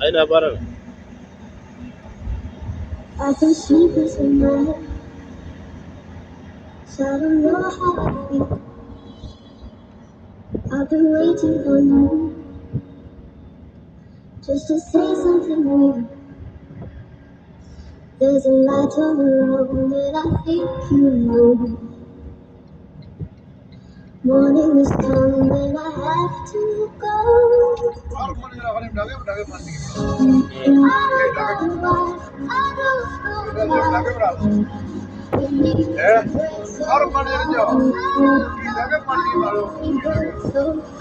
Aina barang. I can see this in my head, so I don't know how I feel. I've been waiting for you just to say something real. There's a light on the road that I think you know. Morning is come and I have to go. I don't know why, I don't know why. We need to break so far.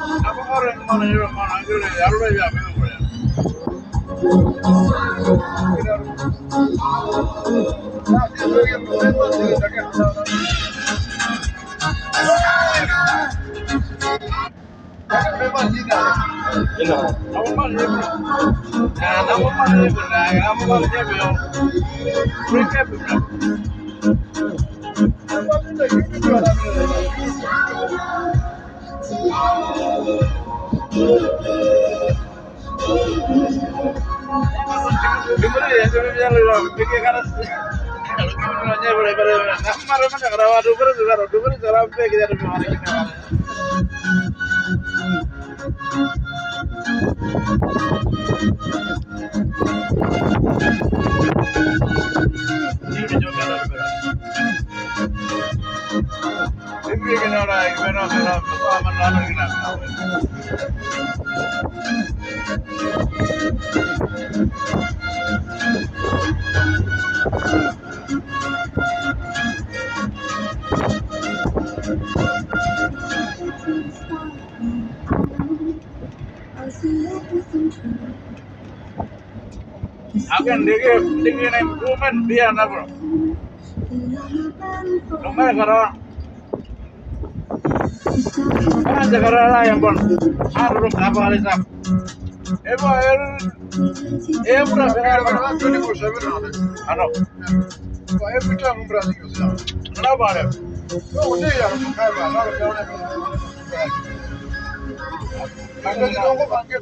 We go so Akan dia improvement dia na bro. Nomor kara. Kan kara lah yang bon. Harum apa kali sah. Ebo pura benar 24/7 ada. Ano. Kau every time berani kau sah. Kenapa ada? Kau ni yang kau mana kau ni. Ada di dong pakai.